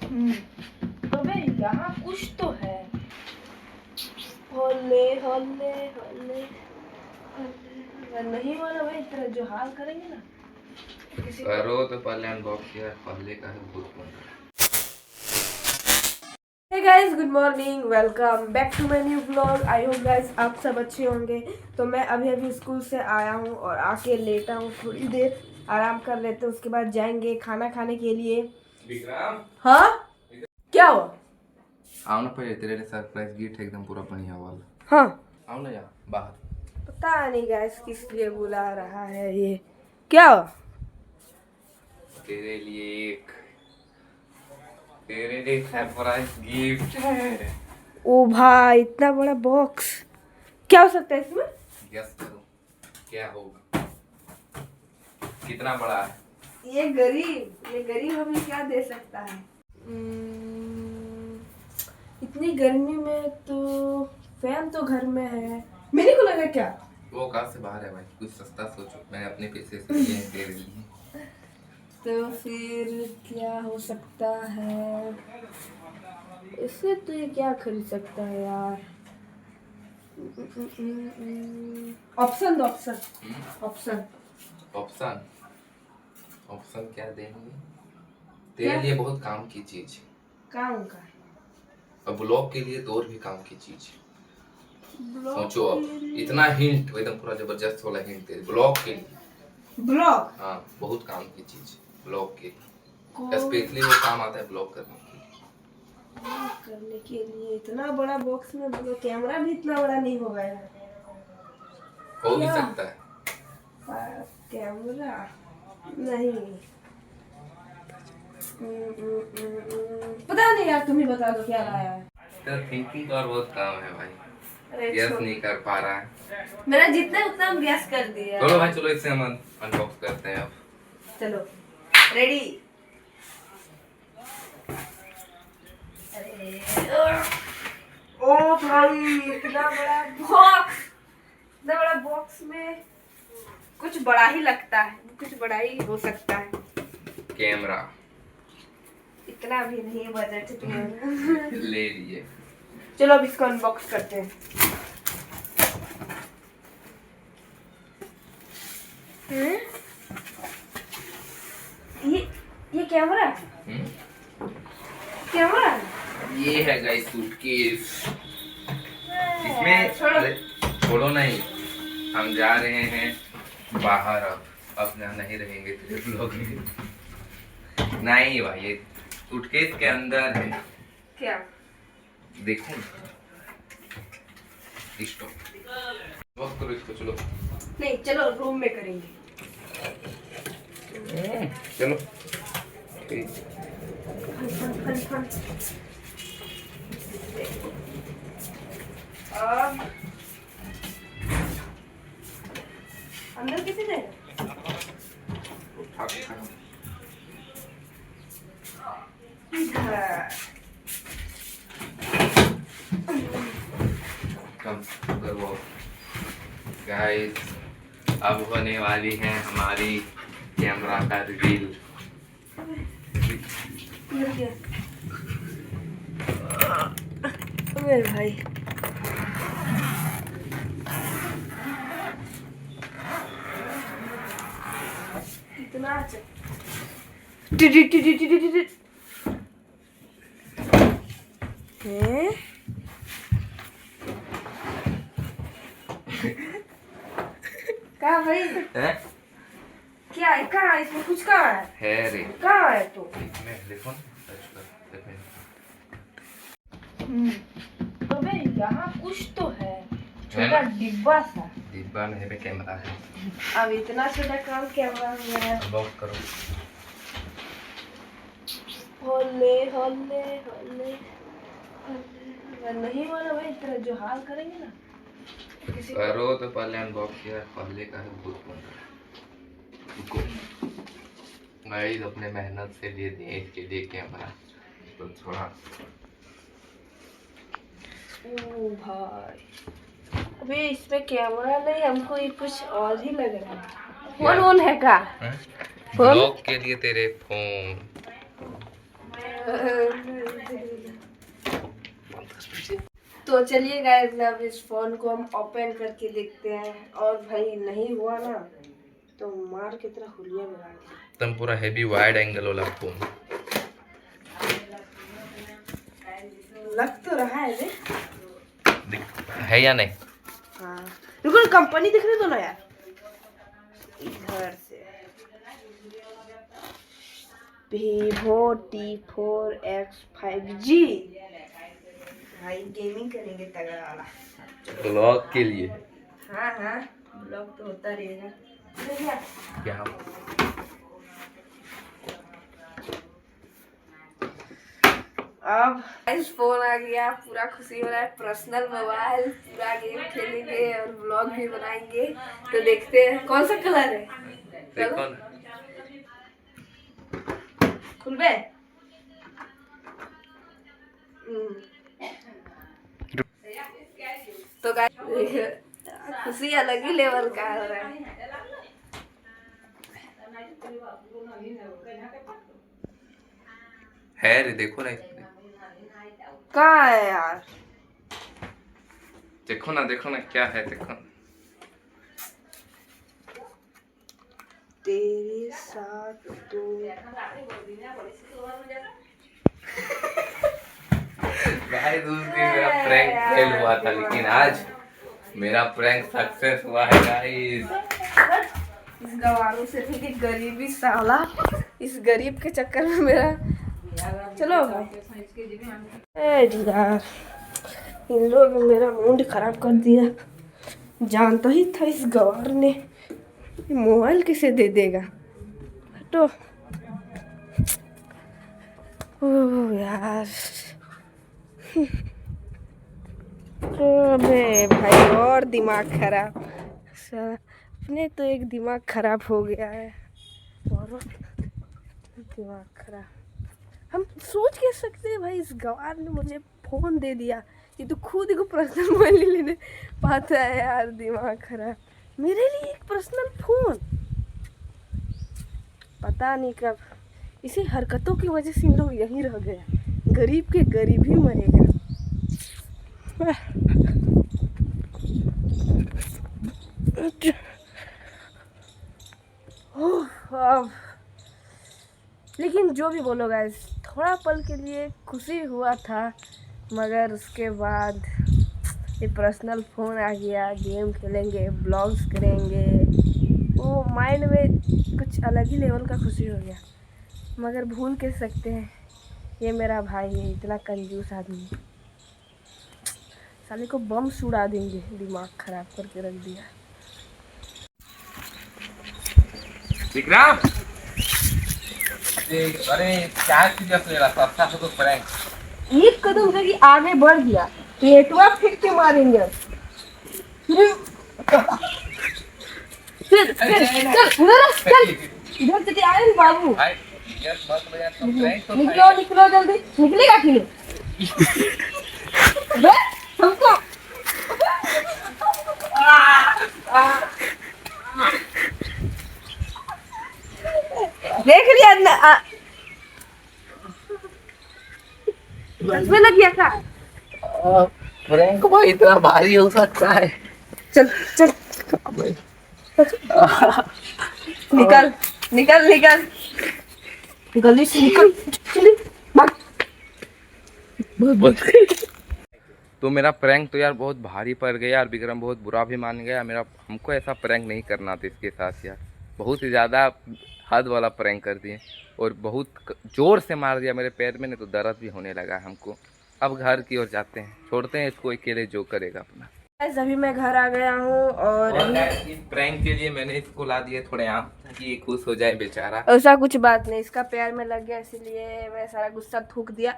अबे यहाँ कुछ तो है। होले होले होले नहीं वाला भाई, तेरा जो हाल करेंगे ना किसी करो तो पहले अनबॉक्स यार, पहले का है भूत बन। Hey guys, good morning, welcome back to my new vlog. I hope guys आप सब अच्छे होंगे। तो मैं अभी स्कूल से आया हूँ और आके लेटा हूँ, थोड़ी देर आराम कर लेते हैं, उसके बाद जाएंगे खाना खाने के लिए। विक्रम, हाँ क्या हुआ? आओ ना पहले, तेरे लिए सरप्राइज गिफ्ट एकदम पूरा बढ़िया वाला। हाँ आओ ना यार बाहर। पता नहीं गाइस किस लिए बुला रहा है ये। क्या हुआ? तेरे लिए सरप्राइज गिफ्ट है। ओ भाई इतना बड़ा बॉक्स, क्या हो सकता है इसमें? गेस करो क्या होगा, कितना बड़ा है? ये गरीब हमें क्या दे सकता है? इतनी गर्मी में तो फैन तो घर में है, मेरे को लगा क्या। वो औकात से बाहर है भाई, कुछ सस्ता सोचो। मैंने अपने पैसे से लिए हैं तेरे लिए। तो फिर क्या हो सकता है इससे? तो ये क्या खरीद सकता है यार? ऑप्शन दो, ऑप्शन ऑप्शन ऑप्शन क्या देंगे तेरे लिए? बहुत काम की चीज, काम का। और ब्लॉग के लिए तो और भी काम की चीज। ब्लॉग सोचो अब, इतना हिंट एकदम पूरा जबरदस्त वाला हिंट तेरे ब्लॉग के लिए। ब्लॉग, हाँ बहुत काम की चीज ब्लॉग के लिए, स्पेशली वो काम आता है ब्लॉग करने के लिए। इतना बड़ा बॉक्स में कैमरा भी इतना बड़ा नहीं होगा यार। हो भी सकता है। कैमरा नहीं, पता नहीं यार, तुम ही बता दो क्या लाया है। तेरा थिंकिंग और बहुत काम है भाई, अरे गैस नहीं कर पा रहा है। मेरा जितना उतना हम गैस कर दिया। चलो भाई, चलो इससे हम अनबॉक्स करते हैं अब। चलो रेडी। ओ भाई इतना बड़ा बॉक्स, इतना बड़ा बॉक्स में कुछ बड़ा ही लगता है, कुछ बड़ा ही हो सकता है। कैमरा इतना भी नहीं बजट में ले लिए। चलो अब इसको अनबॉक्स करते हैं। ये कैमरा है? कैमरा है? ये है गाइस सूटकेस। इसमें छोड़ो नहीं, हम जा रहे हैं बाहर। अब यहाँ नहीं रहेंगे तेरे ब्लॉग में। नहीं भाई, ये सूटकेस के अंदर है। क्या? देखो स्टॉप, बॉक्स करो इसको। चलो नहीं, चलो रूम में करेंगे। चलो अब अंदर किसे जाएगा? गाइस, अब होने वाली है हमारी कैमरा का रिवील। मेरे भाई इतना अच्छा है। कहाँ भाई है? क्या है? कहाँ है? इसमें कुछ कहाँ है रे? कहाँ है? तो इसमें देखो अबे यहाँ कुछ तो है, छोटा डिब्बा सा। डिब्बा में कैमरा है। अब इतना छोटा काम कैमरा में है। लॉक करो। होले होले होले नहीं वाला भाई, तेरा जो हाल करेंगे ना किसी करो तो पहले अनबॉक्स यार, पहले का है भूत बन। गाइस अपने मेहनत से लिए थे इसके लिए कैमरा, तो थोड़ा। ओ भाई अबे इसमें कैमरा नहीं, हमको ये कुछ और ही लग रहा है। फोन है का? ब्लॉग के लिए तेरे फोन तो चलिए गाइस अब इस फोन को हम ओपन करके देखते हैं, और भाई नहीं हुआ ना तो मार की तरह हुलिया बना एकदम पूरा हेवी वाइड एंगल वाला फोन लग तो रहा है रे। है या नहीं? हाँ रुको, कंपनी दिख रही तो ना यार, इधर से Vivo T4X 5G। भाई गेमिंग करेंगे तगड़ा वाला ब्लॉग के लिए। हाँ हाँ ब्लॉग तो होता रहेगा। क्या अब इस फोन आ गया, पूरा खुशी हो रहा है। पर्सनल मोबाइल, पूरा गेम खेलेंगे और व्लॉग भी बनाएंगे। तो देखते हैं कौन सा कलर है। देखो ना। खुलबे तो गाइस खुशी अलग ही लेवल का हो रहा है। है रे, देखो ना इसमें। कहाँ है यार? देखो ना, देखो ना क्या है, देखो ना। तेरे साथ तो भाई दूसरी मेरा प्रैंक फेल हुआ था, लेकिन आज मेरा प्रैंक सक्सेस हुआ है गाइस। इस गवारों से भी कि गरीबी साला, इस गरीब के चक्कर में मेरा चलो भाई यार, इन लोग ने मेरा मूड खराब कर दिया। जानता ही था इस गवार ने मोबाइल किसे दे देगा। तो ओ यार अबे भाई और दिमाग खराब, अपने तो एक दिमाग खराब हो गया है और दिमाग खराब। हम सोच के सकते हैं भाई, इस गवार ने मुझे फोन दे दिया, ये तो खुद को पर्सनल मोबाइल लेने पाता है यार। दिमाग खराब, मेरे लिए एक पर्सनल फोन। पता नहीं कब इसी हरकतों की वजह से इन लोग यहीं रह गए। गरीब के गरीब ही मरेगा। अब लेकिन जो भी बोलो गाइस, थोड़ा पल के लिए खुशी हुआ था, मगर उसके बाद ये पर्सनल फ़ोन आ गया। गेम खेलेंगे, ब्लॉग्स करेंगे, वो माइंड में कुछ अलग ही लेवल का खुशी हो गया। मगर भूल के सकते हैं ये मेरा भाई है, इतना कंजूस आदमी, साले को बम उड़ा देंगे। दिमाग खराब करके रख दिया। विक्रम, अरे क्या सीरियस ले रहा था? अच्छा तो प्रैंक एक कदम से आगे बढ़ गया, पेटवा फेंक के मारेंगे। चल इधर से आए ना बाबू। भाई यस मत बजा तो प्रैंक तो निकलो निकलो जल्दी, निकलेगा कि नहीं? बे हमको देख लिया ना, में लग गया था। प्रैंक भाई इतना भारी हो सकता है? चल चल निकल निकल निकल, गली से निकल, चल भाग। तो मेरा प्रैंक तो यार बहुत भारी पड़ गया यार। विक्रम बहुत बुरा भी मान गया मेरा। हमको ऐसा प्रैंक नहीं करना था इसके साथ यार। बहुत ही ज़्यादा हद वाला प्रैंक कर दिए और बहुत ज़ोर से मार दिया मेरे पैर में, नहीं तो दर्द भी होने लगा हमको। अब घर की ओर जाते हैं, छोड़ते हैं इसको अकेले जो करेगा अपना। अभी मैं घर आ गया हूँ और इस प्रैंक के लिए मैंने इसको ला दिए थोड़े आम ताकि ये खुश हो जाए बेचारा। ऐसा कुछ बात नहीं, इसका प्यार में लग गया इसीलिए मैं सारा गुस्सा थूक दिया।